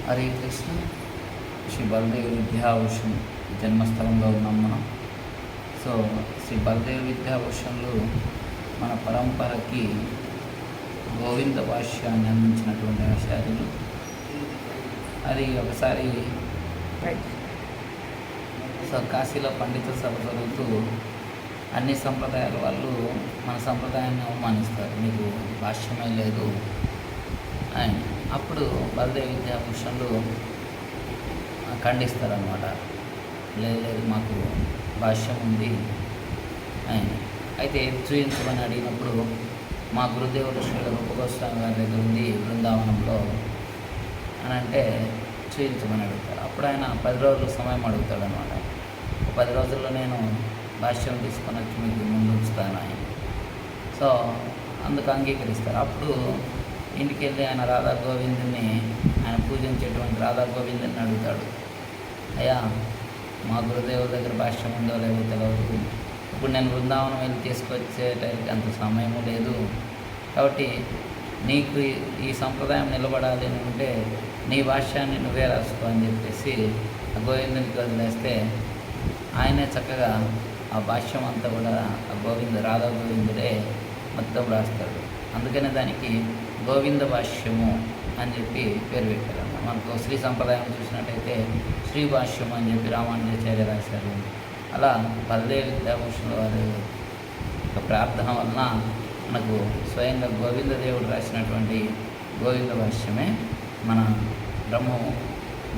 హరే కృష్ణ. శ్రీ బలదేవ్ విద్యాభూషణ్ జన్మస్థలంలో ఉన్నాం మనం. సో శ్రీ బలదేవ్ విద్యాభూషణ్లు మన పరంపరకి గోవింద భాష్యాన్ని అందించినటువంటి ఆచార్యులు. అది ఒకసారి సో కాశీలో పండిత సభ జరుగుతూ అన్ని సంప్రదాయాల వాళ్ళు మన సంప్రదాయాన్ని అవమానిస్తారు, మీకు భాష్యమే లేదు అని. అప్పుడు బలదేవ్ విద్యాభూషణ్లు ఖండిస్తారనమాట. లేదు మాకు భాష్యం ఉంది అని. అయితే చూయించమని అడిగినప్పుడు మా గురుదేవుడు శ్రీ రూపగోస్వామి గారి దగ్గర ఉంది బృందావనంలో అని అంటే చూయించమని అడుగుతారు. అప్పుడు ఆయన 10 రోజులు సమయం అడుగుతాడు అనమాట. 10 రోజుల్లో నేను భాష్యం తీసుకొని వచ్చి మీకు ముందు ఉంచుతాను ఆయన. సో అందుకు అంగీకరిస్తారు. అప్పుడు ఇంటికి వెళ్ళి ఆయన రాధా గోవిందుని, ఆయన పూజించేటువంటి రాధా గోవిందుని అడుగుతాడు, అయ్యా మా గురుదేవుల దగ్గర భాష్యం ఉందో లేదో తెలియదు, ఇప్పుడు నేను బృందావనం వెళ్ళి తీసుకొచ్చేటానికి అంత సమయము లేదు, కాబట్టి నీకు ఈ సంప్రదాయం నిలబడాలి అని ఉంటే నీ భాష్యాన్ని నువ్వే రాసుకో అని చెప్పేసి ఆ గోవిందునికి వదిలేస్తే ఆయనే చక్కగా ఆ భాష్యం అంతా కూడా ఆ రాధా గోవిందుడే మొత్తం రాస్తాడు. అందుకనే దానికి గోవింద భాష్యము అని చెప్పి పేరు పెట్టారు. మనకు శ్రీ సంప్రదాయం చూసినట్టయితే శ్రీ భాష్యం అని చెప్పి రామానుజాచార్య రాశారు. అలా బలదేవ్ విద్యాభూషణ్ వారి ప్రార్థన వలన మనకు స్వయంగా గోవిందదేవుడు రాసినటువంటి గోవింద భాష్యమే మన బ్రహ్మము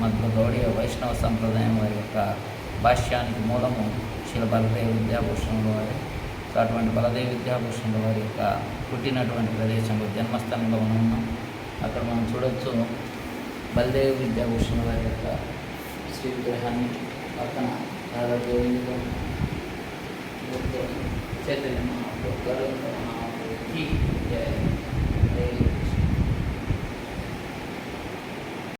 మధ్య గౌడీయ వైష్ణవ సంప్రదాయం వారి యొక్క భాష్యానికి మూలము శ్రీ బలదేవ్ విద్యాభూషణుల వారి. సో అటువంటి బలదేవ్ విద్యాభూషణుల వారి యొక్క పుట్టినటువంటి ప్రదేశంలో జన్మస్థానంలో ఉన్నాం. అక్కడ మనం చూడవచ్చు బలదేవ్ విద్యాభూషణుల వారి యొక్క శ్రీ విగ్రహాన్ని పక్కన రాధా గోవిందుడు చైతన్య మహాప్రభు గారు